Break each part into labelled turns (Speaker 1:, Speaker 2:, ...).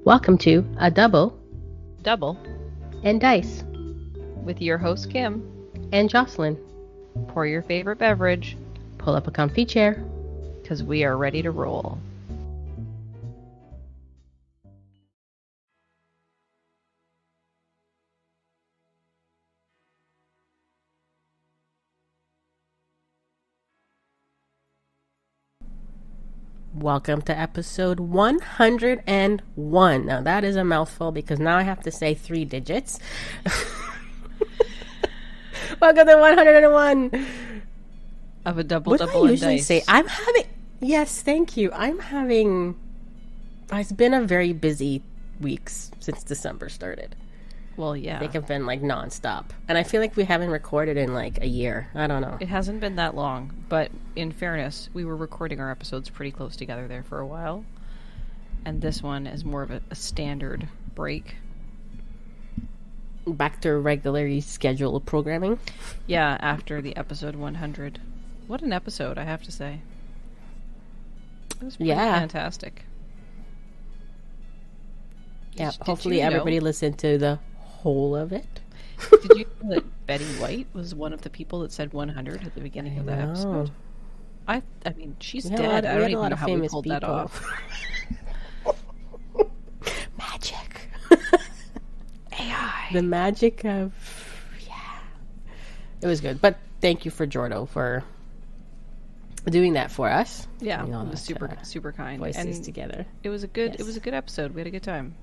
Speaker 1: Welcome to A Double
Speaker 2: and
Speaker 1: Dice
Speaker 2: with your host Kim
Speaker 1: and Jocelyn.
Speaker 2: Pour your favorite beverage,
Speaker 1: Pull up a comfy chair,
Speaker 2: because we are ready to roll.
Speaker 1: Welcome to episode 101. Now that is a mouthful because now I have to say 3 digits. Welcome to 101
Speaker 2: Of a double
Speaker 1: what do I
Speaker 2: and
Speaker 1: usually
Speaker 2: dice.
Speaker 1: say? Yes, thank you. It's been a very busy weeks since December started.
Speaker 2: Well, yeah.
Speaker 1: I think I've been like nonstop. And I feel like we haven't recorded in like a year. I don't know.
Speaker 2: It hasn't been that long, but in fairness, we were recording our episodes pretty close together there for a while. And this one is more of a standard break.
Speaker 1: Back to regularly scheduled programming.
Speaker 2: Yeah, after the episode 100. What an episode, I have to say. It was pretty fantastic.
Speaker 1: Yeah, hopefully everybody listened to the whole of it.
Speaker 2: Did you know that Betty White was one of the people that said 100 at the beginning of that episode? I mean, she's dead. I don't even know how we pulled that off.
Speaker 1: Magic.
Speaker 2: AI.
Speaker 1: The magic of... Yeah. It was good. But thank you for Jordo for doing that for us.
Speaker 2: Yeah, it was super kind.
Speaker 1: Voices
Speaker 2: and
Speaker 1: together.
Speaker 2: It was a good episode. We had a good time.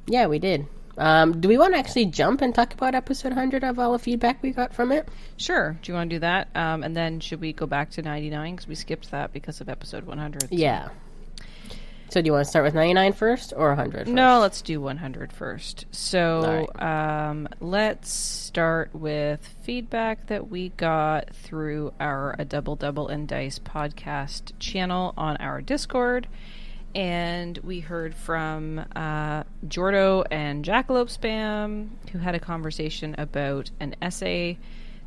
Speaker 1: Yeah, we did. Do we want to actually jump and talk about episode 100 of all the feedback we got from it?
Speaker 2: Sure. Do you want to do that? And then should we go back to 99? Because we skipped that because of episode 100. So.
Speaker 1: Yeah. So do you want to start with 99 first or 100 first?
Speaker 2: No, let's do 100 first. So
Speaker 1: right.
Speaker 2: Let's start with feedback that we got through our A Double and Dice podcast channel on our Discord. And we heard from Jordo and Jackalope Spam, who had a conversation about an essay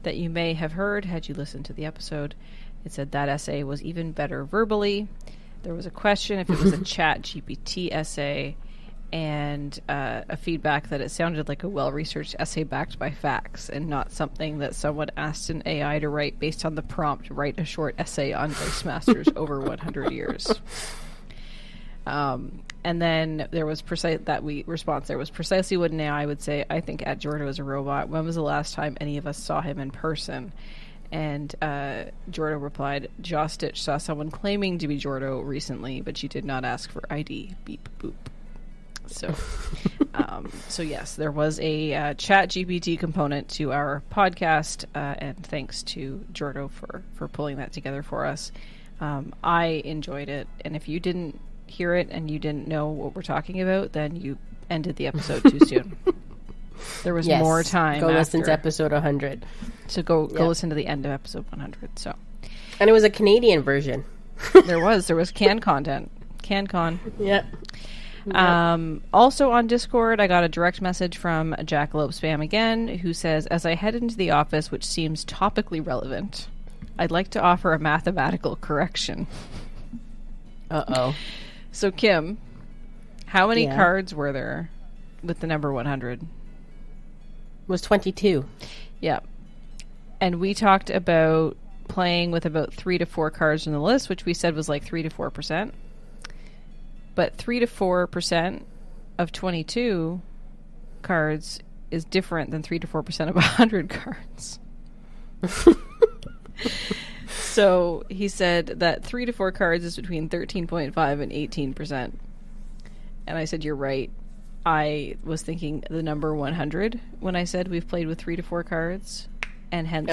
Speaker 2: that you may have heard had you listened to the episode. It said that essay was even better verbally. There was a question if it was a chat GPT essay, and a feedback that it sounded like a well-researched essay backed by facts and not something that someone asked an AI to write based on the prompt, write a short essay on Dice Masters over 100 years. And then there was precisely what an AI would say. I think at Jordo is a robot. When was the last time any of us saw him in person? And Jordo replied, JoceStitch saw someone claiming to be Jordo recently, but she did not ask for ID. Beep boop. So, so yes, there was a chat GPT component to our podcast, and thanks to Jordo for pulling that together for us. I enjoyed it, and if you didn't hear it and you didn't know what we're talking about, then you ended the episode too soon. There was more time.
Speaker 1: Go listen to episode 100.
Speaker 2: So go listen to the end of episode 100. So,
Speaker 1: and it was a Canadian version.
Speaker 2: there was canned content. CanCon.
Speaker 1: Yep.
Speaker 2: Also on Discord, I got a direct message from Jackalope Spam again, who says, as I head into the office, which seems topically relevant, I'd like to offer a mathematical correction.
Speaker 1: Uh-oh.
Speaker 2: So, Kim, how many cards were there with the number 100?
Speaker 1: Was 22.
Speaker 2: Yeah. And we talked about playing with about 3 to 4 cards in the list, which we said was like 3 to 4%. But 3 to 4% of 22 cards is different than 3 to 4% of 100 cards. So he said that 3 to 4 cards is between 13.5 and 18%. And I said, you're right. I was thinking the number 100 when I said we've played with 3 to 4 cards. And hence,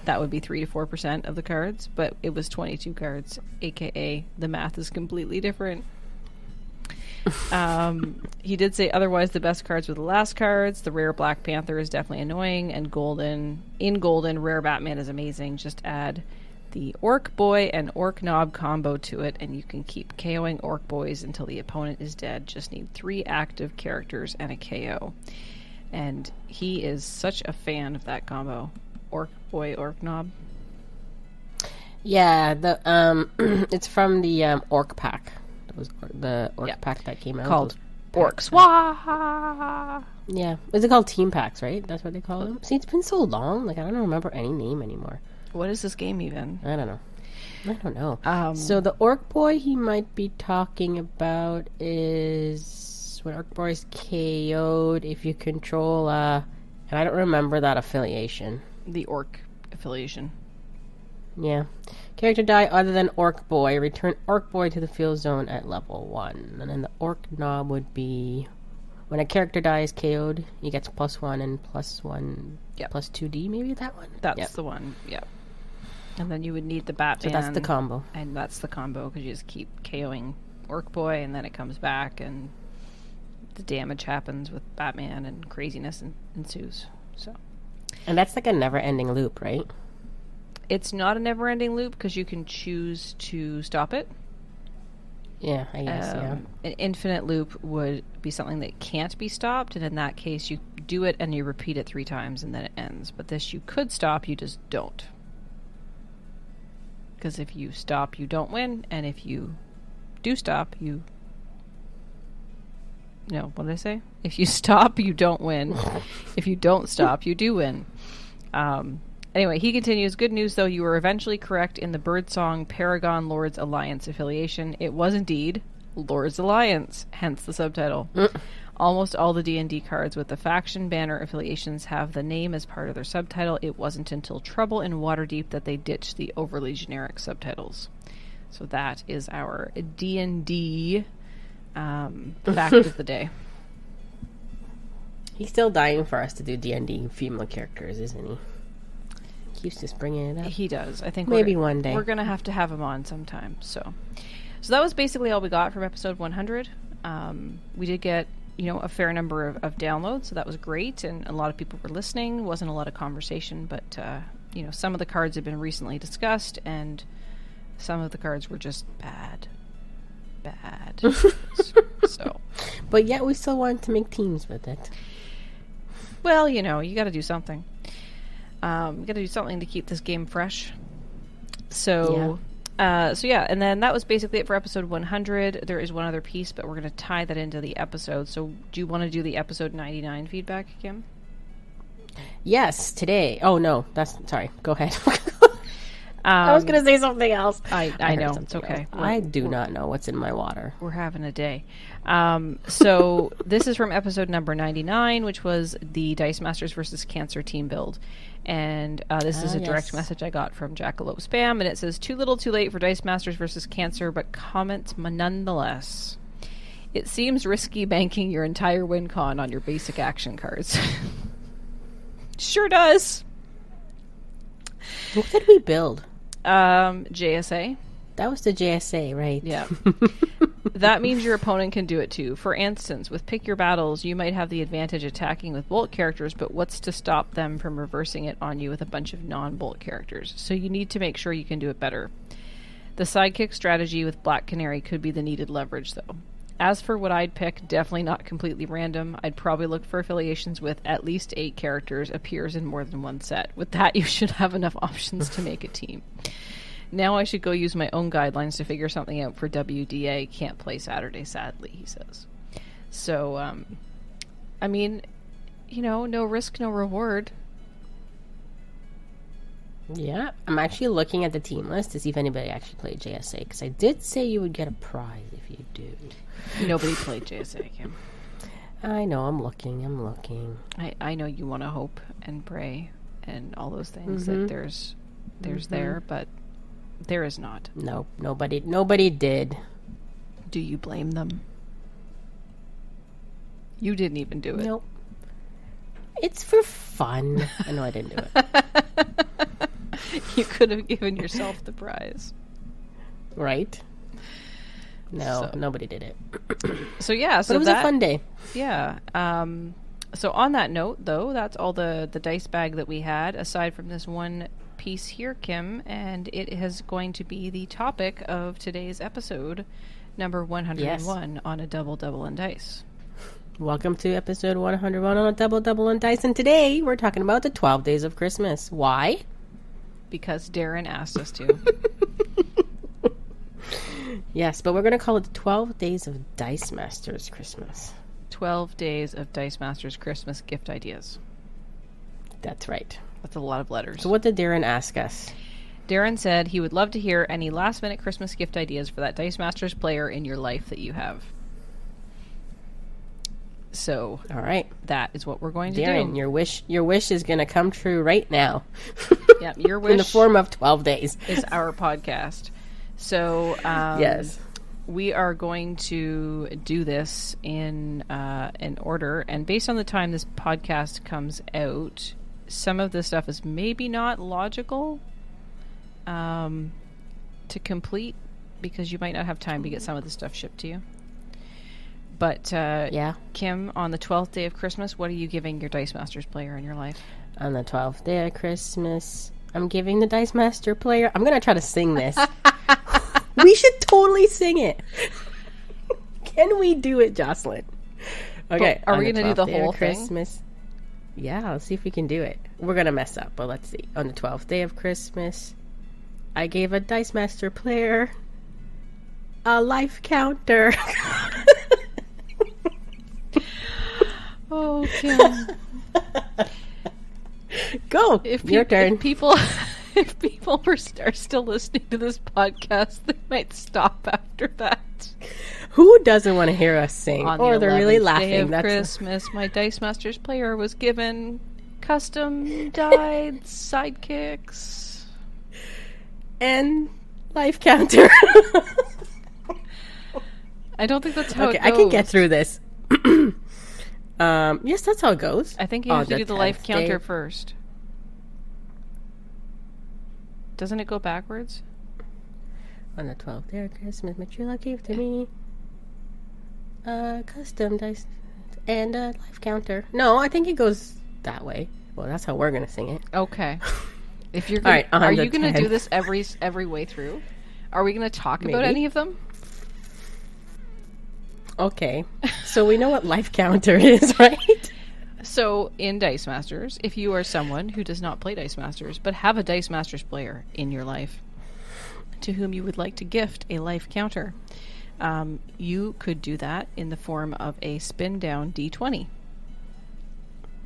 Speaker 2: that would be 3 to 4% of the cards. But it was 22 cards, a.k.a. the math is completely different. He did say otherwise the best cards were the last cards. The rare Black Panther is definitely annoying. And in golden, rare Batman is amazing. Just add the Orc Boy and Orc Knob combo to it, and you can keep KOing Orc Boys until the opponent is dead. Just need 3 active characters and a KO. And he is such a fan of that combo. Orc Boy, Orc Knob.
Speaker 1: Yeah, the it's from the Orc pack. the orc pack that came out.
Speaker 2: Called Orcs. Wah!
Speaker 1: Yeah. Is it called team packs, right? That's what they call them? See, it's been so long. Like, I don't remember any name anymore.
Speaker 2: What is this game even?
Speaker 1: I don't know. So the orc boy he might be talking about is when orc boy is KO'd if you control, and I don't remember that affiliation.
Speaker 2: The orc affiliation.
Speaker 1: Yeah. Character die other than Orc Boy. Return Orc Boy to the field zone at level 1. And then the Orc Knob would be when a character dies KO'd, he gets +1 and +1, plus 2D, maybe that one?
Speaker 2: That's the one, And then you would need the Batman.
Speaker 1: So that's the combo.
Speaker 2: And that's the combo, because you just keep KOing Orc Boy, and then it comes back, and the damage happens with Batman, and craziness ensues. So.
Speaker 1: And that's like a never-ending loop, right?
Speaker 2: It's not a never-ending loop because you can choose to stop it.
Speaker 1: Yeah, I guess,
Speaker 2: An infinite loop would be something that can't be stopped, and in that case, you do it and you repeat it 3 times, and then it ends. But this you could stop, you just don't. Because if you stop, you don't win, and if you do stop, you... No, what did I say? If you stop, you don't win. If you don't stop, you do win. Anyway, he continues, good news, though, you were eventually correct in the Birdsong Paragon Lords Alliance affiliation. It was indeed Lords Alliance, hence the subtitle. Almost all the D&D cards with the faction banner affiliations have the name as part of their subtitle. It wasn't until Trouble in Waterdeep that they ditched the overly generic subtitles. So that is our D&D fact of the day.
Speaker 1: He's still dying for us to do D&D female characters, isn't he? Keeps just bringing it up.
Speaker 2: He does. I think
Speaker 1: maybe one day
Speaker 2: we're gonna have to have him on sometime. So that was basically all we got from episode 100. We did get a fair number of downloads, so that was great, and a lot of people were listening. Wasn't a lot of conversation, but some of the cards have been recently discussed, and some of the cards were just bad. So,
Speaker 1: but yet we still wanted to make teams with it.
Speaker 2: Well, you got to do something. Got to do something to keep this game fresh. So and then that was basically it for episode 100. There is one other piece, but we're going to tie that into the episode. So do you want to do the episode 99 feedback, Kim?
Speaker 1: Yes, today. Oh, no. Sorry. Go ahead. I was going to say something else.
Speaker 2: I know. It's okay.
Speaker 1: I do not know what's in my water.
Speaker 2: We're having a day. So this is from episode number 99, which was the Dice Masters versus Cancer team build. And this is a direct message I got from Jackalope Spam, and it says, too little too late for Dice Masters versus Cancer, but comments nonetheless. It seems risky banking your entire win con on your basic action cards. Sure does.
Speaker 1: What did we build?
Speaker 2: JSA.
Speaker 1: That was the JSA, right?
Speaker 2: Yeah. That means your opponent can do it too. For instance, with Pick Your Battles, you might have the advantage attacking with Bolt characters, but what's to stop them from reversing it on you with a bunch of non-Bolt characters? So you need to make sure you can do it better. The Sidekick strategy with Black Canary could be the needed leverage, though. As for what I'd pick, definitely not completely random. I'd probably look for affiliations with at least 8 characters, appears in more than one set. With that, you should have enough options to make a team. Now I should go use my own guidelines to figure something out for WDA. Can't play Saturday, sadly, he says. So, I mean, no risk, no reward.
Speaker 1: Yeah, I'm actually looking at the team list to see if anybody actually played JSA, because I did say you would get a prize if you do.
Speaker 2: Nobody played JSA, Kim.
Speaker 1: I know, I'm looking.
Speaker 2: I know you want to hope and pray and all those things that there's there, but there is not.
Speaker 1: No, nobody did.
Speaker 2: Do you blame them? You didn't even do it.
Speaker 1: Nope. It's for fun. I know I didn't do it.
Speaker 2: You could have given yourself the prize.
Speaker 1: Right? No, nobody did it.
Speaker 2: So yeah,
Speaker 1: but it was a fun day.
Speaker 2: Yeah. So on that note, though, that's all the dice bag that we had, aside from this one piece here, Kim, and it is going to be the topic of today's episode, number 101 on A Double and Dice.
Speaker 1: Welcome to episode 101 on A Double and Dice, and today we're talking about the 12 Days of Christmas. Why?
Speaker 2: Because Darren asked us to.
Speaker 1: Yes, but we're going to call it 12 Days of Dice Masters Christmas.
Speaker 2: 12 Days of Dice Masters Christmas gift ideas.
Speaker 1: That's right.
Speaker 2: That's a lot of letters.
Speaker 1: So what did Darren ask us?
Speaker 2: Darren said he would love to hear any last-minute Christmas gift ideas for that Dice Masters player in your life that you have. So,
Speaker 1: all right,
Speaker 2: that is what we're going to do.
Speaker 1: Darren, your wish is going to come true right now.
Speaker 2: Yeah, your wish
Speaker 1: in the form of 12 days
Speaker 2: is our podcast. So,
Speaker 1: yes,
Speaker 2: we are going to do this in order, and based on the time this podcast comes out, some of this stuff is maybe not logical to complete because you might not have time to get some of the stuff shipped to you. But,
Speaker 1: yeah.
Speaker 2: Kim, on the 12th day of Christmas, what are you giving your Dice Masters player in your life?
Speaker 1: On the 12th day of Christmas, I'm giving the Dice Master player... I'm going to try to sing this. We should totally sing it. Can we do it, Jocelyn? Okay.
Speaker 2: But are we going to do the whole thing?
Speaker 1: Christmas. Yeah, let's see if we can do it. We're going to mess up, but let's see. On the 12th day of Christmas, I gave a Dice Master player a life counter.
Speaker 2: Oh, Kim.
Speaker 1: Go. Your turn.
Speaker 2: If people are still listening to this podcast, they might stop after that.
Speaker 1: Who doesn't want to hear us sing?
Speaker 2: On
Speaker 1: Or
Speaker 2: the
Speaker 1: they're really
Speaker 2: 11th
Speaker 1: laughing.
Speaker 2: day of Christmas, my Dice Masters player was given custom dyed sidekicks
Speaker 1: and life counter.
Speaker 2: I don't think that's how it goes.
Speaker 1: I can get through this. Yes, that's how it goes.
Speaker 2: I think you have to do the life counter first. Doesn't it go backwards?
Speaker 1: On the 12th day of Christmas, my true love gave to me custom dice and a life counter. No, I think it goes that way. Well, that's how we're going to sing it.
Speaker 2: Okay. If you're gonna,
Speaker 1: right,
Speaker 2: are you going to do this every way through? Are we going to talk about any of them?
Speaker 1: Okay. So we know what life counter is, right?
Speaker 2: So, in Dice Masters, if you are someone who does not play Dice Masters, but have a Dice Masters player in your life to whom you would like to gift a life counter, you could do that in the form of a spin down D20.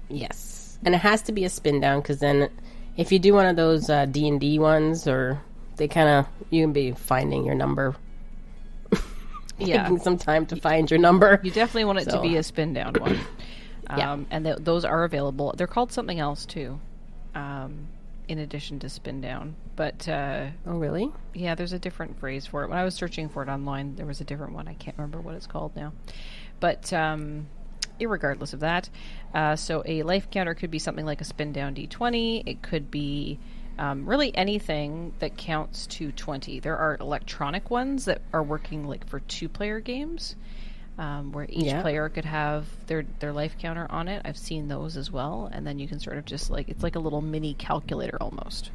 Speaker 1: Yes. And it has to be a spin down, because then if you do one of those D&D ones, or they kind of, you can be finding your number.
Speaker 2: Yeah.
Speaker 1: Taking some time to find your number.
Speaker 2: You definitely want it to be a spin down one.
Speaker 1: Yeah.
Speaker 2: And those are available. They're called something else too, in addition to spin down. But
Speaker 1: oh, really?
Speaker 2: Yeah, there's a different phrase for it. When I was searching for it online, there was a different one. I can't remember what it's called now. But irregardless of that, so a life counter could be something like a spin down D20. It could be really anything that counts to 20. There are electronic ones that are working like for 2-player games. Where each player could have their life counter on it. I've seen those as well. And then you can sort of just it's like a little mini calculator almost.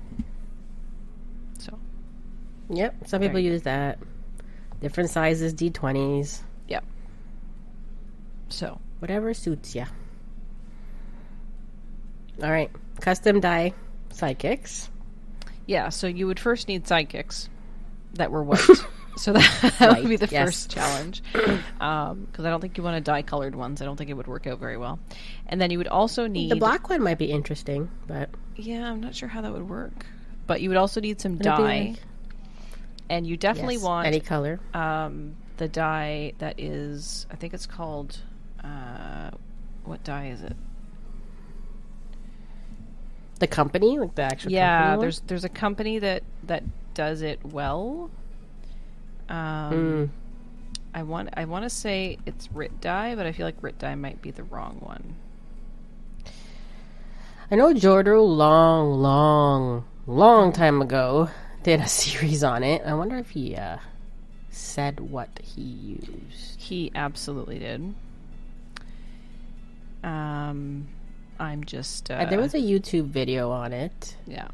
Speaker 2: So.
Speaker 1: Yep. Some people use that. Different sizes, D20s.
Speaker 2: Yep. So.
Speaker 1: Whatever suits ya. All right. Custom die sidekicks.
Speaker 2: Yeah. So you would first need sidekicks that were white. So that would be the first challenge. Because I don't think you want to dye colored ones. I don't think it would work out very well. And then you would also need...
Speaker 1: The black one might be interesting, but...
Speaker 2: Yeah, I'm not sure how that would work. But you would also need some dye. And you definitely want...
Speaker 1: any color.
Speaker 2: The dye that is... I think it's called... what dye is it?
Speaker 1: The company? Like the actual company one?
Speaker 2: There's a company that does it well. I want to say it's Rit Dye, but I feel like Rit Dye might be the wrong one.
Speaker 1: I know Jordo long time ago did a series on it. I wonder if he said what he used.
Speaker 2: He absolutely did. I'm just
Speaker 1: there was a YouTube video on it.
Speaker 2: Yeah.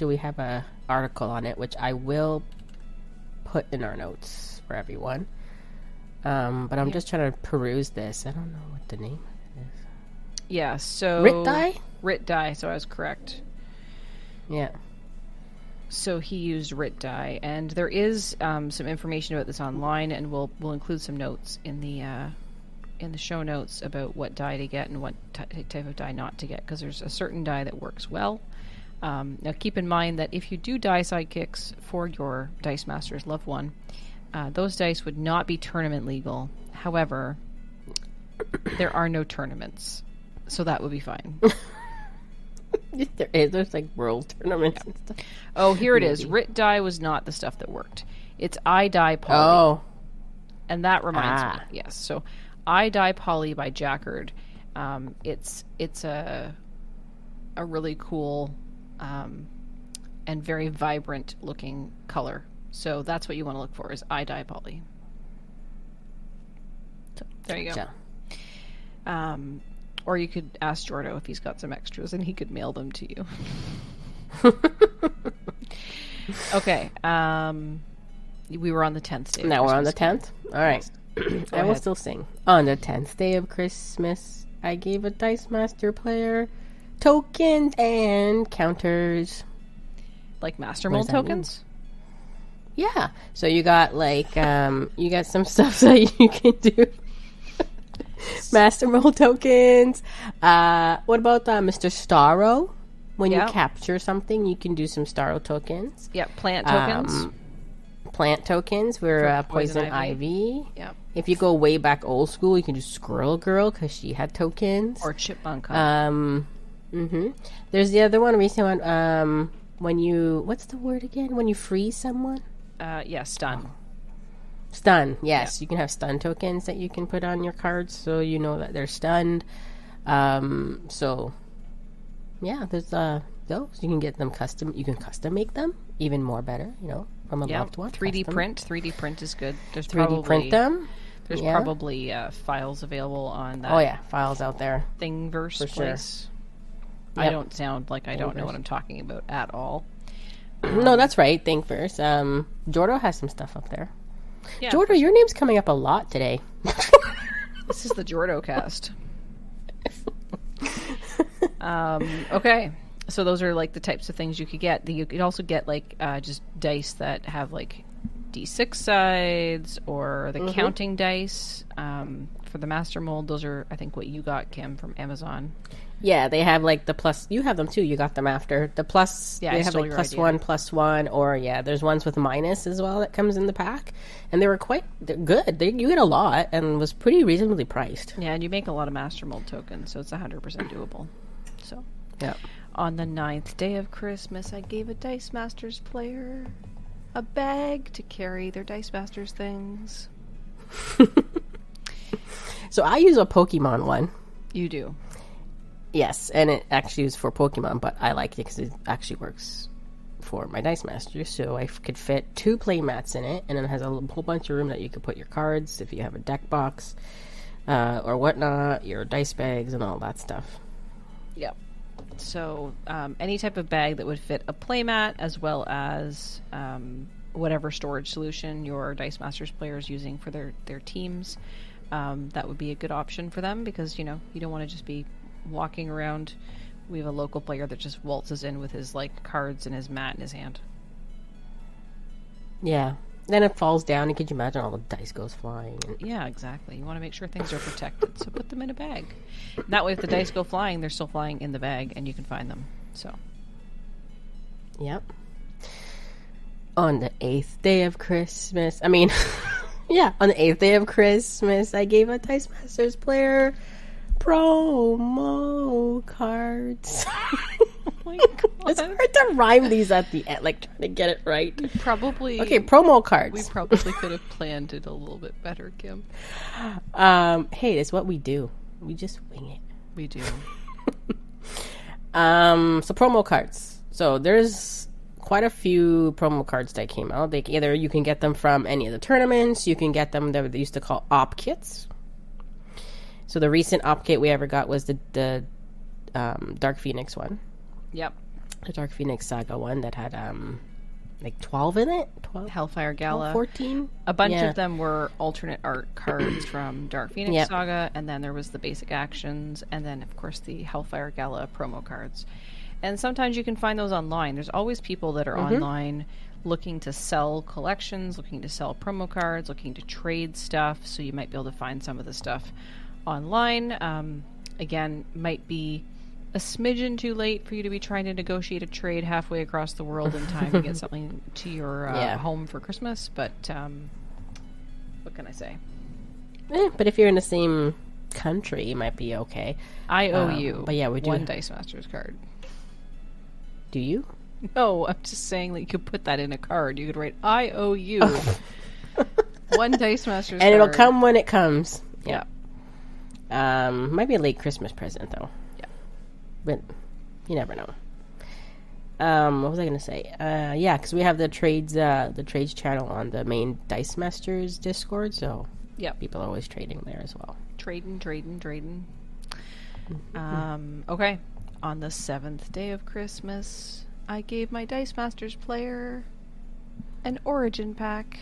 Speaker 1: We have a article on it, which I will put in our notes for everyone. But I'm just trying to peruse this. I don't know what the name is.
Speaker 2: Yeah, so...
Speaker 1: Rit Dye?
Speaker 2: Rit Dye, so I was correct.
Speaker 1: Yeah.
Speaker 2: So he used RIT dye, and there is some information about this online, and we'll include some notes in the show notes about what dye to get and what type of dye not to get, because there's a certain dye that works well. Now keep in mind that if you do dye sidekicks for your Dice Masters Love 1, those dice would not be tournament legal. However, there are no tournaments, so that would be fine.
Speaker 1: There's like world tournaments and stuff.
Speaker 2: Oh, here it is. RIT dye was not the stuff that worked. It's iDyePoly.
Speaker 1: Oh.
Speaker 2: And that reminds me. Yes. So iDyePoly by Jackard. It's a really cool and very vibrant looking color. So that's what you want to look for, is iDyePoly. So there you go. Yeah. Or you could ask Jordo if he's got some extras and he could mail them to you. Okay. We were on the 10th day.
Speaker 1: Now we're on the 10th? All right. I will still sing. On the 10th day of Christmas, I gave a Dice Master player tokens and counters.
Speaker 2: Like Master Mold tokens?
Speaker 1: Yeah. So you got like, you got some stuff that you can do. Master Mold tokens. What about Mr. Starro? When you capture something, you can do some Starro tokens.
Speaker 2: Yep, plant tokens.
Speaker 1: Plant tokens for Poison Ivy.
Speaker 2: Yep.
Speaker 1: If you go way back old school, you can do Squirrel Girl because she had tokens.
Speaker 2: Or Chipmunk.
Speaker 1: There's the other one, recent one. When you, what's the word again? When you freeze someone?
Speaker 2: Stun.
Speaker 1: Stun, yes. You can have stun tokens that you can put on your cards so you know that they're stunned. So, yeah, there's those. You can get them custom. You can custom make them even more better, from a loved one.
Speaker 2: 3D print. 3D print is good. There's
Speaker 1: 3D print them.
Speaker 2: There's probably files available on that.
Speaker 1: Oh, yeah, files out there.
Speaker 2: Thingiverse
Speaker 1: for
Speaker 2: place. Sure.
Speaker 1: Yep.
Speaker 2: I don't sound like I don't know what I'm talking about at all.
Speaker 1: No, that's right. Thingiverse. Jordo has some stuff up there.
Speaker 2: Yeah,
Speaker 1: Jordo, your name's coming up a lot today.
Speaker 2: This is the Jordo cast. Okay. So those are like the types of things you could get. You could also get like just dice that have like D6 sides or the counting dice for the Master Mold. Those are, I think, what you got, Kim, from Amazon.
Speaker 1: Yeah, they have like the plus. You have them too. You got them after the plus.
Speaker 2: Yeah,
Speaker 1: they have like +1, or there's ones with minus as well that comes in the pack, and they're good. You get a lot and was pretty reasonably priced.
Speaker 2: Yeah, and you make a lot of Master Mold tokens, so it's 100% doable. So,
Speaker 1: yeah.
Speaker 2: On the 9th day of Christmas, I gave a Dice Masters player a bag to carry their Dice Masters things.
Speaker 1: So I use a Pokemon one.
Speaker 2: You do.
Speaker 1: Yes, and it actually is for Pokemon, but I like it because it actually works for my Dice Master. So I could fit 2 playmats in it, and then it has a whole bunch of room that you could put your cards if you have a deck box or whatnot, your dice bags and all that stuff.
Speaker 2: Yep. So any type of bag that would fit a playmat, as well as whatever storage solution your Dice Masters player is using for their teams, that would be a good option for them, because you don't want to just be walking around. We have a local player that just waltzes in with his cards and his mat in his hand.
Speaker 1: Yeah. Then it falls down, and could you imagine all the dice goes flying?
Speaker 2: Yeah, exactly. You want to make sure things are protected, so put them in a bag. That way, if the dice go flying, they're still flying in the bag, and you can find them. So.
Speaker 1: Yep. On the 8th day of Christmas, on the 8th day of Christmas, I gave a Dice Masters player promo cards.
Speaker 2: Oh my god.
Speaker 1: It's hard to rhyme these at the end, trying to get it right. Promo cards.
Speaker 2: We probably could have planned it a little bit better, Kim.
Speaker 1: Hey, it's what we do. We just wing it.
Speaker 2: We do.
Speaker 1: So promo cards. So there's quite a few promo cards that came out. Either you can get them from any of the tournaments, you can get them that they used to call op kits. So the recent op kit we ever got was the Dark Phoenix one.
Speaker 2: Yep.
Speaker 1: The Dark Phoenix Saga one that had 12 in it? 12?
Speaker 2: Hellfire Gala.
Speaker 1: 14?
Speaker 2: A bunch of them were alternate art cards from Dark Phoenix Saga, and then there was the basic actions, and then, of course, the Hellfire Gala promo cards. And sometimes you can find those online. There's always people that are online looking to sell collections, looking to sell promo cards, looking to trade stuff. So you might be able to find some of the stuff online. Again, might be a smidgen too late for you to be trying to negotiate a trade halfway across the world in time to get something to your home for Christmas. But what can I say?
Speaker 1: But if you're in the same country, you might be okay.
Speaker 2: I owe you
Speaker 1: but yeah, we do
Speaker 2: one Dice Masters card.
Speaker 1: Do you?
Speaker 2: No, I'm just saying that you could put that in a card. You could write, I owe you one Dice Masters
Speaker 1: and
Speaker 2: card.
Speaker 1: it'll come when it comes.
Speaker 2: Yeah.
Speaker 1: Might be a late Christmas present, though.
Speaker 2: Yeah.
Speaker 1: But you never know. What was I going to say? Yeah, because we have the trades channel on the main Dice Masters Discord, so people are always trading there as well.
Speaker 2: Trading. Okay. On the 7th day of Christmas, I gave my Dice Masters player an Origin pack.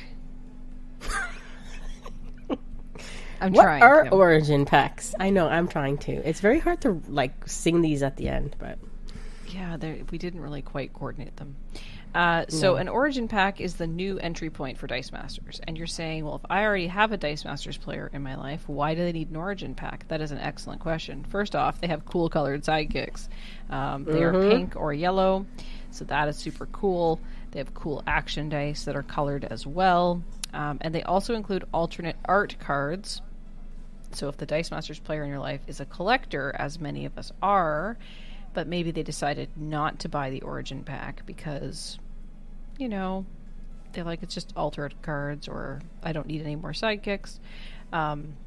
Speaker 1: What are Origin packs? I know, I'm trying to. It's very hard to sing these at the end, but
Speaker 2: yeah, we didn't really quite coordinate them. So an Origin pack is the new entry point for Dice Masters. And you're saying, well, if I already have a Dice Masters player in my life, why do they need an Origin pack? That is an excellent question. First off, they have cool colored sidekicks. They are pink or yellow, so that is super cool. They have cool action dice that are colored as well. And they also include alternate art cards. So if the Dice Masters player in your life is a collector, as many of us are, but maybe they decided not to buy the Origin pack because, they're like, it's just altered cards, or I don't need any more sidekicks.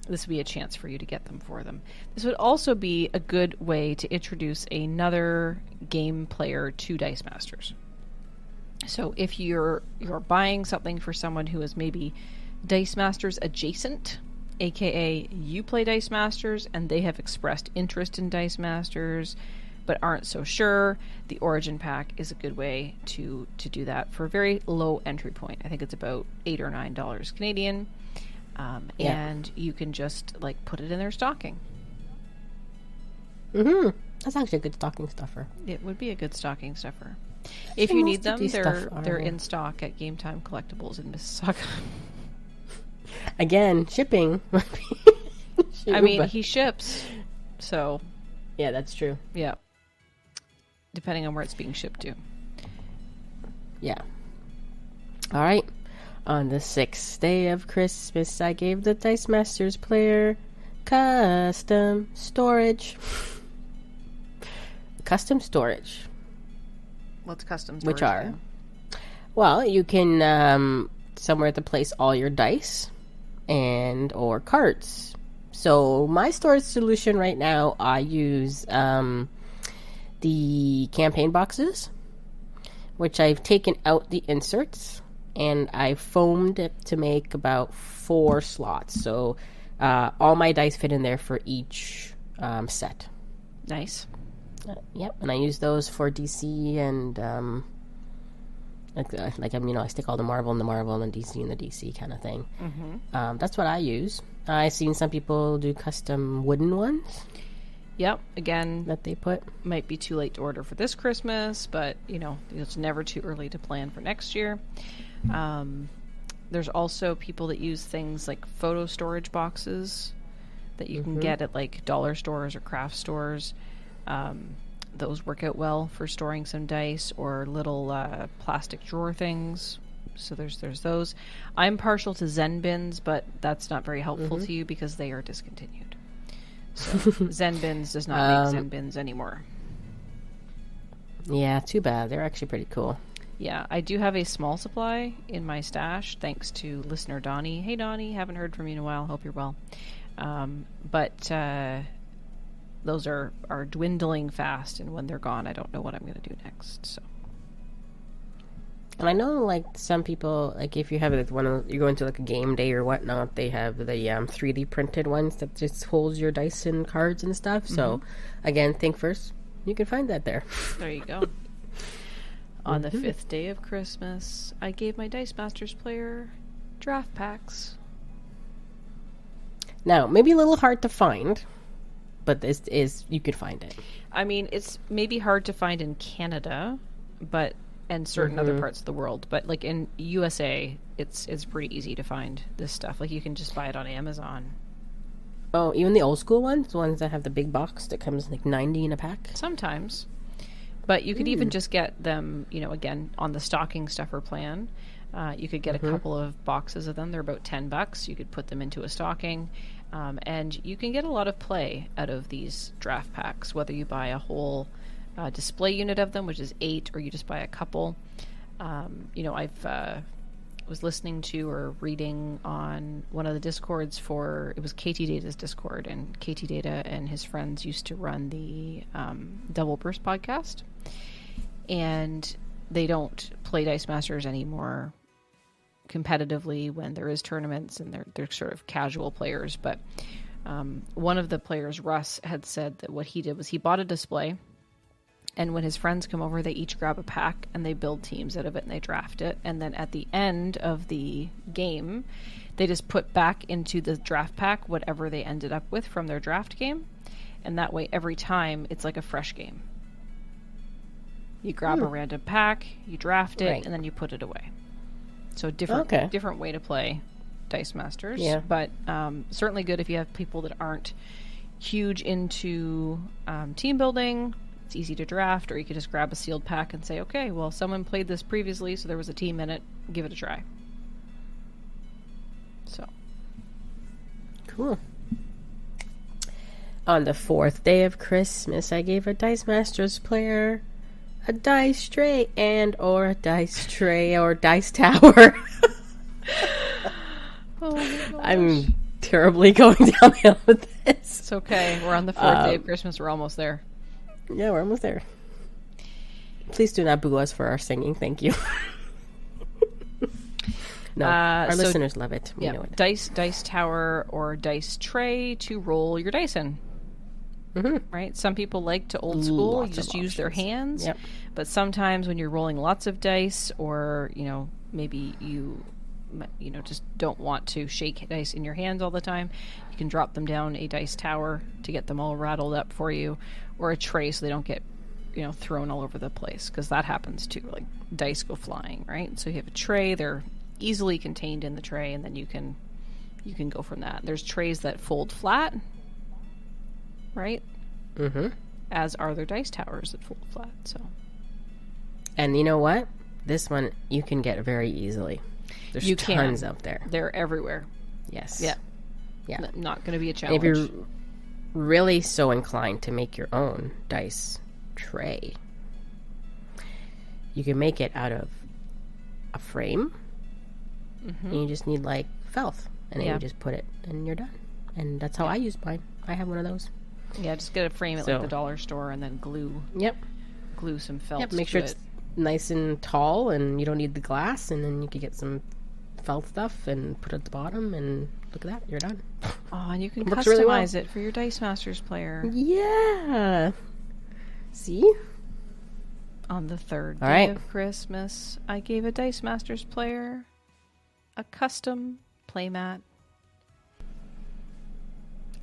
Speaker 2: This would be a chance for you to get them for them. This would also be a good way to introduce another game player to Dice Masters. So if you're buying something for someone who is maybe Dice Masters adjacent, aka you play Dice Masters and they have expressed interest in Dice Masters but aren't so sure, the Origin pack is a good way to do that for a very low entry point. I think it's about $8 or $9 Canadian. And you can just put it in their stocking.
Speaker 1: That's actually a good stocking stuffer.
Speaker 2: It would be a good stocking stuffer. If you need them, they're in stock at Game Time Collectibles in Mississauga.
Speaker 1: Again, shipping.
Speaker 2: I mean, he ships, so
Speaker 1: yeah, that's true.
Speaker 2: Yeah, depending on where it's being shipped to.
Speaker 1: Yeah. All right. On the 6th day of Christmas, I gave the Dice Masters player custom storage. Custom storage.
Speaker 2: What's custom storage?
Speaker 1: Which are? Well, you can somewhere to place all your dice and or cards. So my storage solution right now, I use the campaign boxes, which I've taken out the inserts and I foamed it to make about 4 slots. So all my dice fit in there for each set.
Speaker 2: Nice.
Speaker 1: Yep, and I use those for DC and I stick all the Marvel in the Marvel and DC in the DC kind of thing. That's what I use. I've seen some people do custom wooden ones.
Speaker 2: Yep, again,
Speaker 1: that they put.
Speaker 2: Might be too late to order for this Christmas, but it's never too early to plan for next year. There's also people that use things like photo storage boxes that you can get at dollar stores or craft stores. Those work out well for storing some dice or little plastic drawer things. So there's those. I'm partial to Zen bins, but that's not very helpful to you because they are discontinued. So Zen bins does not make Zen bins anymore.
Speaker 1: Yeah, too bad. They're actually pretty cool.
Speaker 2: Yeah, I do have a small supply in my stash, thanks to listener Donnie. Hey Donnie, haven't heard from you in a while. Hope you're well. But those are dwindling fast, and when they're gone, I don't know what I'm going to do next. So,
Speaker 1: and I know some people, if you have you're going to a game day or whatnot, they have the 3D printed ones that just holds your dice and cards and stuff. So, again, think first. You can find that there.
Speaker 2: There you go. On the 5th day of Christmas, I gave my Dice Masters player draft packs.
Speaker 1: Now, maybe a little hard to find, but this is, you could find it.
Speaker 2: I mean, it's maybe hard to find in Canada, but and certain other parts of the world, but like in USA, it's pretty easy to find this stuff. Like you can just buy it on Amazon.
Speaker 1: Oh, even the old school ones, the ones that have the big box that comes like 90 in a pack.
Speaker 2: Sometimes, but you could even just get them, you know, again on the stocking stuffer plan. You could get a couple of boxes of them. They're about $10. You could put them into a stocking, and you can get a lot of play out of these draft packs, whether you buy a whole display unit of them, which is 8, or you just buy a couple. You know, I've was listening to or reading on one of the discords for, it was KT Data's Discord, and KT Data and his friends used to run the Double Burst podcast, and they don't play Dice Masters anymore competitively when there is tournaments, and they're sort of casual players. But one of the players, Russ, had said that what he did was he bought a display, and when his friends come over, they each grab a pack and they build teams out of it and they draft it. And then at the end of the game, they just put back into the draft pack whatever they ended up with from their draft game. And that way, every time, it's like a fresh game. You grab a random pack, you draft it, and then you put it away. So different way to play Dice Masters.
Speaker 1: Yeah.
Speaker 2: But certainly good if you have people that aren't huge into team building. It's easy to draft, or you could just grab a sealed pack and say, okay, well, someone played this previously, so there was a team in it. Give it a try. So.
Speaker 1: Cool. On the 4th day of Christmas, I gave a Dice Masters player a dice tray or a dice tray or dice tower.
Speaker 2: Oh my gosh.
Speaker 1: I'm terribly going downhill with this.
Speaker 2: It's okay. We're on the 4th day of Christmas. We're almost there.
Speaker 1: Yeah, we're almost there. Please do not boo us for our singing. Thank you. No, our listeners love it. We know it.
Speaker 2: Dice tower or dice tray to roll your dice in. Right? Some people like to old school. You just use their hands.
Speaker 1: Yep.
Speaker 2: But sometimes when you're rolling lots of dice, or, you know, maybe you just don't want to shake dice in your hands all the time, you can drop them down a dice tower to get them all rattled up for you, or a tray so they don't get, you know, thrown all over the place, because that happens too. Like dice go flying, right? So you have a tray, they're easily contained in the tray, and then you can go from that. There's trays that fold flat, right? As are there dice towers that fold flat. So, and
Speaker 1: you know what? This one you can get very easily. There's tons out there.
Speaker 2: They're everywhere.
Speaker 1: Yes.
Speaker 2: Yeah. Not going to be a challenge.
Speaker 1: And if you're really so inclined to make your own dice tray, you can make it out of a frame. And you just need like felt, and then you just put it, and you're done. And that's how I use mine. I have one of those.
Speaker 2: Yeah, just get a frame at like the dollar store, and then glue some felt.
Speaker 1: Yep, make sure it's nice and tall, and you don't need the glass, and then you can get some felt stuff and put it at the bottom, and look at that, you're done.
Speaker 2: Oh, and you can customize it for your Dice Masters player.
Speaker 1: Yeah. See?
Speaker 2: On the 3rd day of Christmas, I gave a Dice Masters player a custom playmat.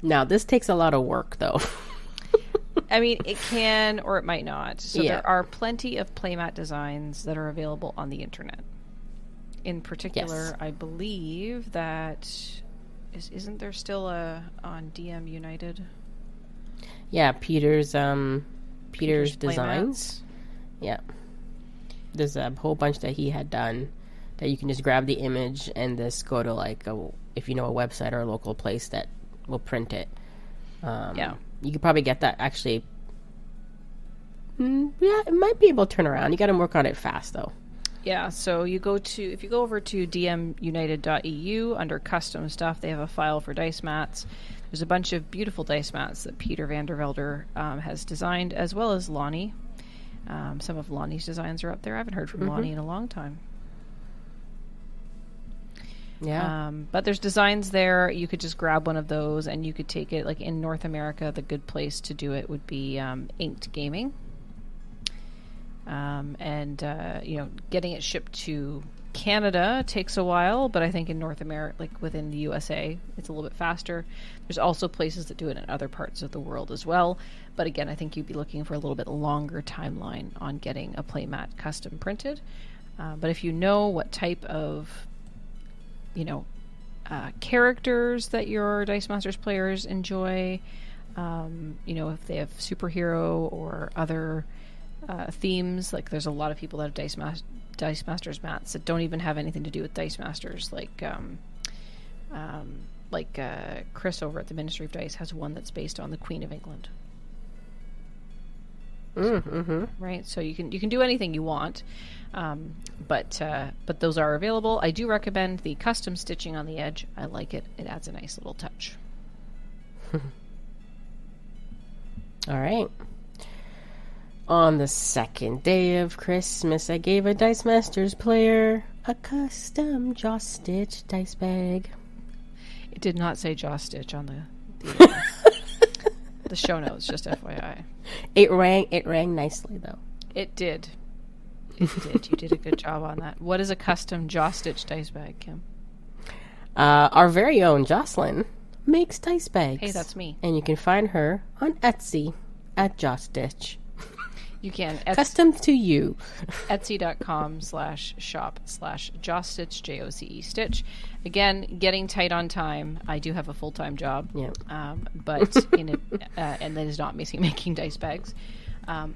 Speaker 1: Now, this takes a lot of work, though.
Speaker 2: I mean, it can or it might not. So there are plenty of playmat designs that are available on the internet. In particular, I believe that isn't there still on DM United?
Speaker 1: Yeah, Peter's designs. Yeah. There's a whole bunch that he had done that you can just grab the image and just go to like if you know a website or a local place that will print it. You could probably get that actually. Yeah, it might be able to turn around. You got to work on it fast though.
Speaker 2: Yeah, so if you go over to dmunited.eu under custom stuff, they have a file for dice mats. There's a bunch of beautiful dice mats that Peter Vandervelder has designed, as well as Lonnie. Some of Lonnie's designs are up there. I haven't heard from Lonnie in a long time.
Speaker 1: Yeah.
Speaker 2: But there's designs there. You could just grab one of those, and you could take it, like in North America, the good place to do it would be Inked Gaming. And getting it shipped to Canada takes a while, but I think in North America, like within the USA, it's a little bit faster. There's also places that do it in other parts of the world as well. But again, I think you'd be looking for a little bit longer timeline on getting a playmat custom printed. But if you know what type of, characters that your Dice Masters players enjoy, if they have superhero or other themes, like there's a lot of people that have Dice Masters mats that don't even have anything to do with Dice Masters, like Chris over at the Ministry of Dice has one that's based on the Queen of England. Right, so you can do anything you want, but those are available. I do recommend the custom stitching on the edge. I like it. It adds a nice little touch.
Speaker 1: All right. On the second day of Christmas, I gave a Dice Masters player a custom JoceStitch dice bag.
Speaker 2: It did not say JoceStitch on the the show notes, just FYI.
Speaker 1: It rang nicely, though.
Speaker 2: It did. It did. You did a good job on that. What is a custom JoceStitch dice bag, Kim?
Speaker 1: Our very own Jocelyn makes dice bags.
Speaker 2: Hey, that's me.
Speaker 1: And you can find her on Etsy at JoceStitch.
Speaker 2: You can.
Speaker 1: Custom to you.
Speaker 2: Etsy.com/shop/JoceStitch, JOCE Stitch. Again, getting tight on time. I do have a full-time job.
Speaker 1: Yeah.
Speaker 2: But and that is not making dice bags.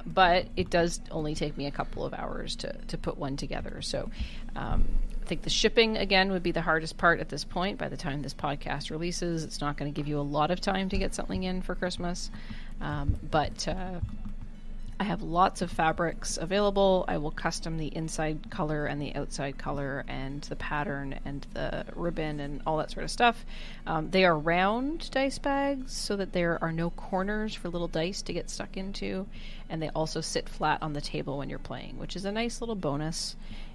Speaker 2: But it does only take me a couple of hours to put one together. So I think the shipping, again, would be the hardest part at this point. By the time this podcast releases, it's not going to give you a lot of time to get something in for Christmas. But I have lots of fabrics available. I will custom the inside color and the outside color and the pattern and the ribbon and all that sort of stuff. They are round dice bags so that there are no corners for little dice to get stuck into, and they also sit flat on the table when you're playing, which is a nice little bonus.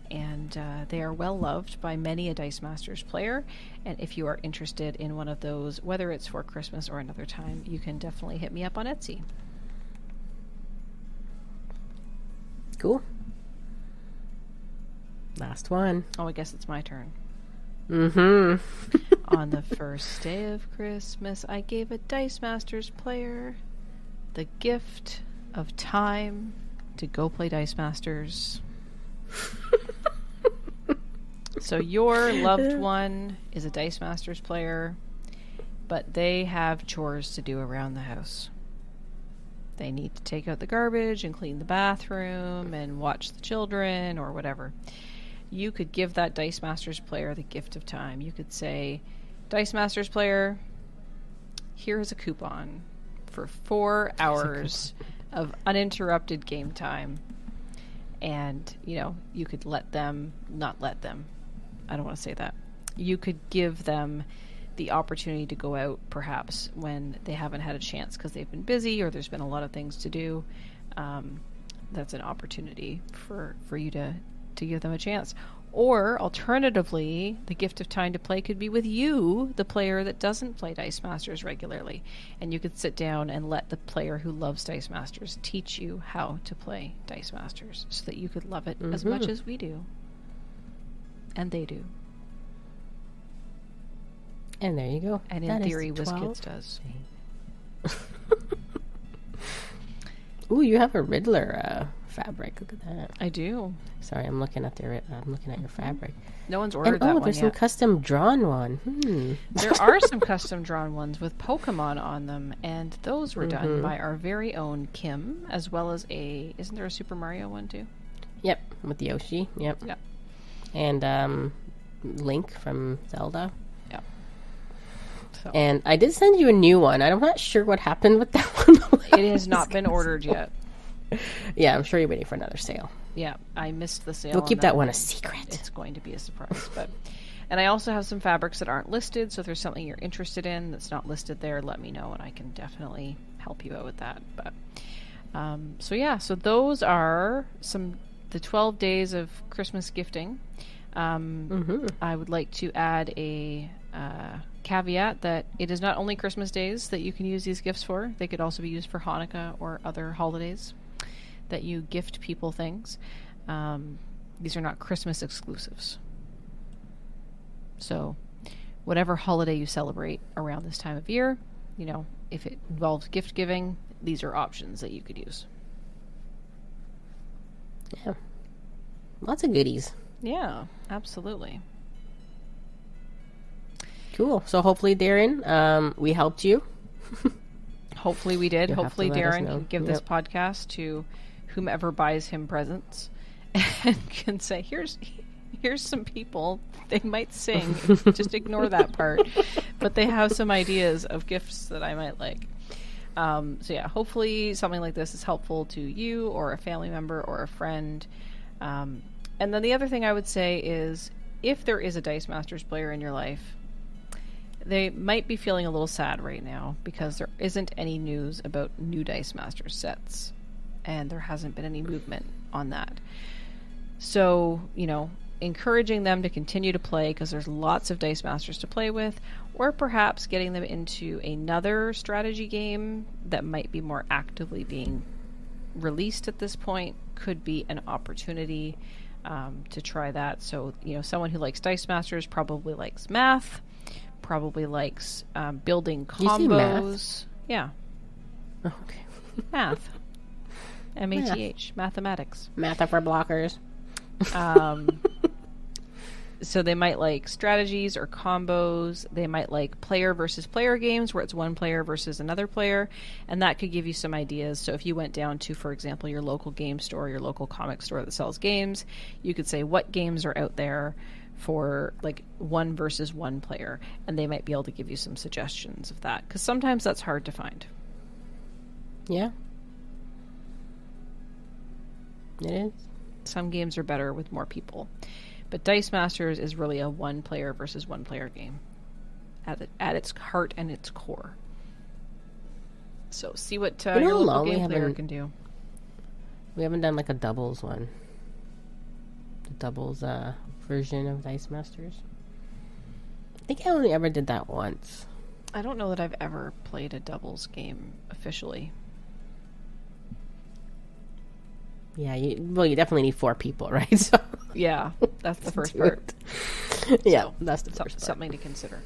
Speaker 2: And they are well loved by many a Dice Masters player. And if you are interested in one of those, whether it's for Christmas or another time, you can definitely hit me up on Etsy.
Speaker 1: Cool. Last one.
Speaker 2: Oh, I guess it's my turn.
Speaker 1: Mm-hmm.
Speaker 2: On the first day of Christmas, I gave a Dice Masters player the gift of time to go play Dice Masters. So your loved one is a Dice Masters player, but they have chores to do around the house. They need to take out the garbage and clean the bathroom and watch the children or whatever. You could give that Dice Masters player the gift of time. You could say, Dice Masters player, here is a coupon for 4 hours of uninterrupted game time. And, you could not let them. I don't want to say that. You could give them the opportunity to go out perhaps when they haven't had a chance because they've been busy or there's been a lot of things to do. That's an opportunity for you to give them a chance. Or alternatively, the gift of time to play could be with you, the player that doesn't play Dice Masters regularly, and you could sit down and let the player who loves Dice Masters teach you how to play Dice Masters so that you could love it as much as we do. And they do.
Speaker 1: And there you go.
Speaker 2: And in theory, WizKids does.
Speaker 1: Ooh, you have a Riddler fabric. Look at that.
Speaker 2: I do.
Speaker 1: Sorry, I'm looking at your fabric.
Speaker 2: No one's ordered
Speaker 1: and,
Speaker 2: that one
Speaker 1: there's
Speaker 2: yet.
Speaker 1: some custom drawn one.
Speaker 2: There are some custom drawn ones with Pokemon on them, and those were done by our very own Kim, as well as isn't there a Super Mario one too?
Speaker 1: Yep, with Yoshi. Yep. And Link from Zelda.
Speaker 2: Yep. So.
Speaker 1: And I did send you a new one. I'm not sure what happened with that one.
Speaker 2: It has not been ordered yet.
Speaker 1: Yeah, I'm sure you're waiting for another sale.
Speaker 2: Yeah, I missed the sale.
Speaker 1: We'll keep that one a secret.
Speaker 2: It's going to be a surprise. And I also have some fabrics that aren't listed, so if there's something you're interested in that's not listed there, let me know and I can definitely help you out with that. But so those are the 12 days of Christmas gifting. I would like to add a caveat that it is not only Christmas days that you can use these gifts for. They could also be used for Hanukkah or other holidays that you gift people things. These are not Christmas exclusives. So whatever holiday you celebrate around this time of year, if it involves gift giving, these are options that you could use.
Speaker 1: Yeah. Lots of goodies.
Speaker 2: Yeah, absolutely.
Speaker 1: Cool. So hopefully, Darren, we helped you.
Speaker 2: Hopefully we did.
Speaker 1: You'll
Speaker 2: Hopefully Darren can give this
Speaker 1: Yep.
Speaker 2: podcast to whomever buys him presents and can say, here's some people. They might sing. Just ignore that part. But they have some ideas of gifts that I might like. So yeah, hopefully something like this is helpful to you or a family member or a friend. And then the other thing I would say is, if there is a Dice Masters player in your life, they might be feeling a little sad right now because there isn't any news about new Dice Masters sets, and there hasn't been any movement on that. So, encouraging them to continue to play because there's lots of Dice Masters to play with, or perhaps getting them into another strategy game that might be more actively being released at this point could be an opportunity to try that. So, someone who likes Dice Masters probably likes math, probably likes building combos. Yeah.
Speaker 1: Oh, okay.
Speaker 2: Math. M-A-T-H. Mathematics.
Speaker 1: Math for blockers.
Speaker 2: So they might like strategies or combos. They might like player versus player games where it's one player versus another player. And that could give you some ideas. So if you went down to, for example, your local game store, your local comic store that sells games, you could say what games are out there for like one versus one player. And they might be able to give you some suggestions of that. Because sometimes that's hard to find.
Speaker 1: Yeah. It is.
Speaker 2: Some games are better with more people. But Dice Masters is really a one-player versus one-player game at its heart and its core. So see what your local game player can do.
Speaker 1: We haven't done like a doubles one. The doubles version of Dice Masters. I think I only ever did that once.
Speaker 2: I don't know that I've ever played a doubles game officially.
Speaker 1: Yeah, you definitely need 4 people, right? So
Speaker 2: yeah, that's the first part.
Speaker 1: Yeah,
Speaker 2: so,
Speaker 1: that's the first part.
Speaker 2: Something to consider.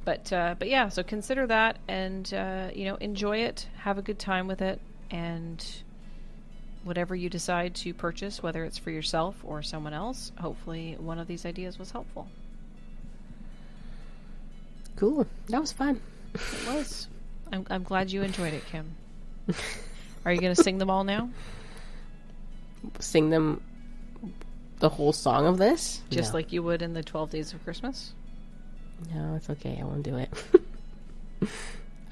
Speaker 2: But yeah, so consider that and enjoy it, have a good time with it, and whatever you decide to purchase, whether it's for yourself or someone else, hopefully one of these ideas was helpful.
Speaker 1: Cool. That was fun.
Speaker 2: It was. I'm glad you enjoyed it, Kim. Are you going to sing them all now?
Speaker 1: Sing them the whole song of this?
Speaker 2: Just like you would in the 12 Days of Christmas?
Speaker 1: No, it's okay. I won't do it.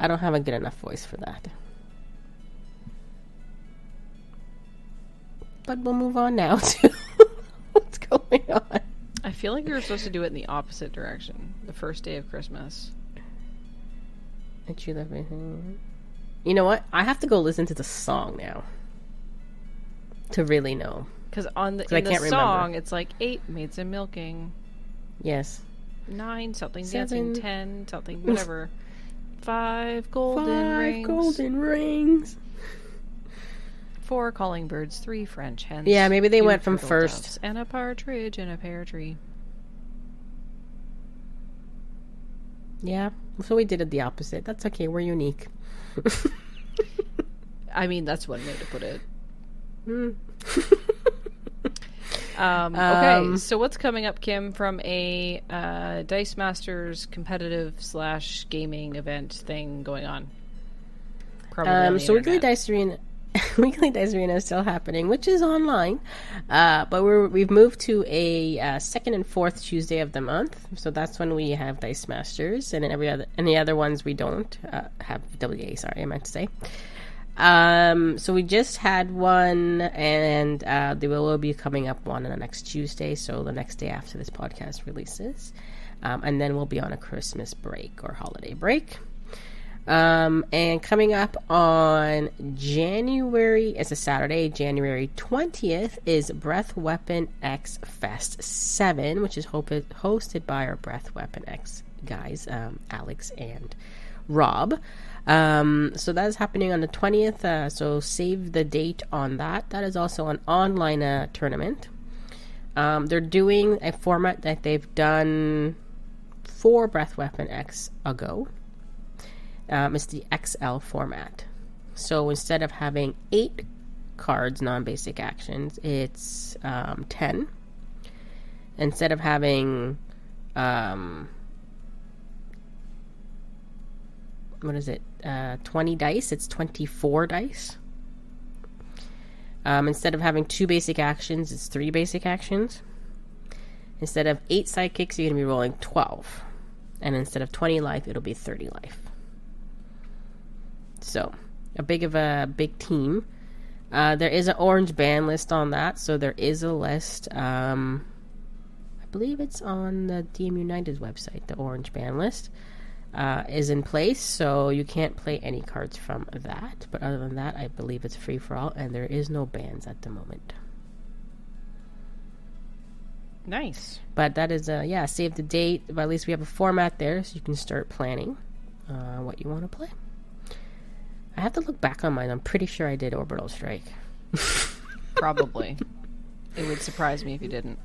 Speaker 1: I don't have a good enough voice for that. But we'll move on now to what's going on.
Speaker 2: I feel like you were supposed to do it in the opposite direction. The first day of Christmas.
Speaker 1: You know what? I have to go listen to the song now to really know.
Speaker 2: Because in the song, it's like 8 maids and milking.
Speaker 1: Yes.
Speaker 2: 9 something
Speaker 1: 7
Speaker 2: dancing, 10 something whatever. 5 golden rings. 4 calling birds, 3 French hens.
Speaker 1: Yeah, maybe they
Speaker 2: 2
Speaker 1: went from
Speaker 2: turtle
Speaker 1: first.
Speaker 2: doves, and a partridge in a pear tree.
Speaker 1: Yeah. So we did it the opposite. That's okay. We're unique.
Speaker 2: I mean, that's one way to put it. Okay, so what's coming up, Kim, from a Dice Masters competitive / gaming event thing going on? Probably
Speaker 1: so Weekly Dice Arena is still happening, which is online, but we've moved to a second and fourth Tuesday of the month, so that's when we have Dice Masters, and then any other ones we don't have WA. Sorry, I meant to say. So we just had one, and there will be coming up one on the next Tuesday, so the next day after this podcast releases, and then we'll be on a Christmas break or holiday break. And coming up on it's a Saturday, January 20th, is Breath Weapon X Fest 7, which is hosted by our Breath Weapon X guys, Alex and Rob. So that is happening on the 20th, so save the date on that. That is also an online tournament. They're doing a format that they've done 4 Breath Weapon X a go. It's the XL format. So instead of having 8 cards, non-basic actions, it's 10. Instead of having 20 dice, it's 24 dice. Instead of having 2 basic actions, it's 3 basic actions. Instead of 8 sidekicks, you're going to be rolling 12. And instead of 20 life, it'll be 30 life. So, a big team. There is an orange ban list on that, so there is a list. I believe it's on the DM United's website. The orange ban list is in place, so you can't play any cards from that. But other than that, I believe it's free for all, and there is no bans at the moment.
Speaker 2: Nice.
Speaker 1: But that is save the date. But at least we have a format there, so you can start planning what you want to play. I have to look back on mine. I'm pretty sure I did Orbital Strike.
Speaker 2: Probably. It would surprise me if you didn't.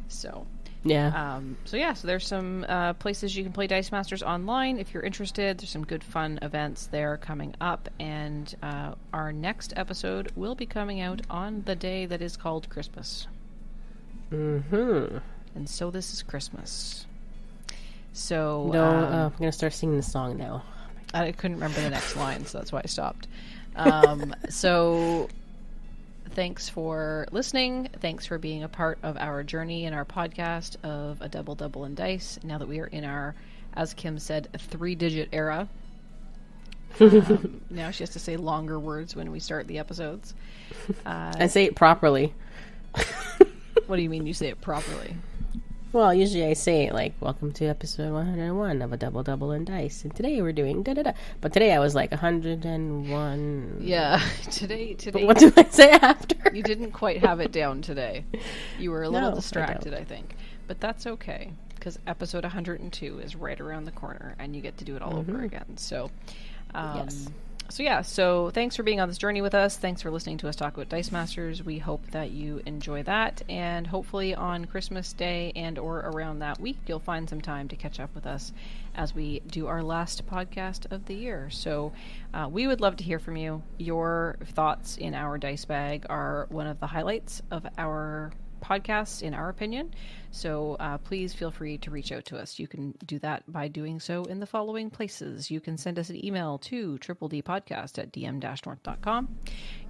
Speaker 2: So
Speaker 1: yeah.
Speaker 2: So there's some places you can play Dice Masters online if you're interested. There's some good fun events there coming up, and our next episode will be coming out on the day that is called Christmas.
Speaker 1: Mm-hmm.
Speaker 2: And so this is Christmas. So
Speaker 1: I'm gonna start singing the song now.
Speaker 2: I couldn't remember the next line, so that's why I stopped. So thanks for listening. Thanks for being a part of our journey in our podcast of A Double and Dice. Now that we are in our, as Kim said, 3-digit era. Now she has to say longer words when we start the episodes.
Speaker 1: I say it properly.
Speaker 2: What do you mean you say it properly?
Speaker 1: Well, usually I say it like, welcome to episode 101 of A Double and Dice. And today we're doing da-da-da. But today I was like 101.
Speaker 2: Yeah, today.
Speaker 1: But what do I say after?
Speaker 2: You didn't quite have it down today. You were a little distracted, I think. But that's okay, because episode 102 is right around the corner, and you get to do it all over again. So,
Speaker 1: yes.
Speaker 2: So thanks for being on this journey with us. Thanks for listening to us talk about Dice Masters. We hope that you enjoy that, and hopefully on Christmas Day and or around that week, you'll find some time to catch up with us as we do our last podcast of the year. So we would love to hear from you. Your thoughts in our dice bag are one of the highlights of our podcasts, in our opinion. So please feel free to reach out to us. You can do that by doing so in the following places. You can send us an email to triple-dpodcast@dm-north.com.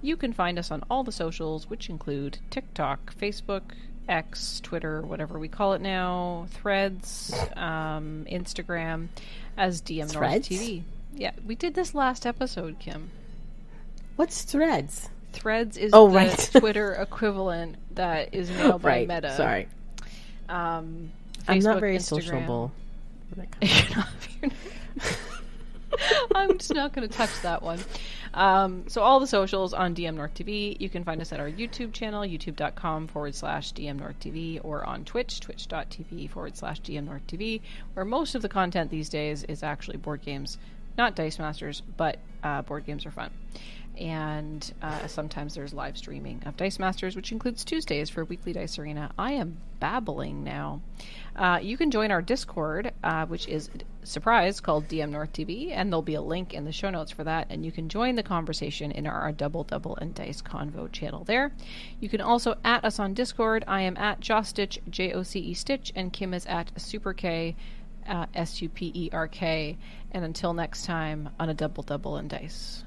Speaker 2: You can find us on all the socials, which include TikTok, Facebook, X, Twitter, whatever we call it now, Threads, Instagram, as dmNorthTV. Yeah, we did this last episode, Kim.
Speaker 1: What's Threads?
Speaker 2: Threads is
Speaker 1: right.
Speaker 2: Twitter equivalent that is now by Meta.
Speaker 1: Sorry.
Speaker 2: Facebook,
Speaker 1: I'm not very
Speaker 2: Instagram.
Speaker 1: sociable.
Speaker 2: I'm just not going to touch that one. So all the socials on dmNorthTV. You can find us at our YouTube channel, youtube.com/dmNorthTV, or on Twitch, twitch.tv/dmNorthTV, where most of the content these days is actually board games. Not Dice Masters, but board games are fun. And sometimes there's live streaming of Dice Masters, which includes Tuesdays for Weekly Dice Arena. I am babbling now. You can join our Discord, which is, surprise, called dmNorthTV, and there'll be a link in the show notes for that, and you can join the conversation in our Double and Dice Convo channel there. You can also at us on Discord. I am at JoceStitch, JOCE Stitch, and Kim is at SuperK, SUPERK. And until next time, on A Double and Dice.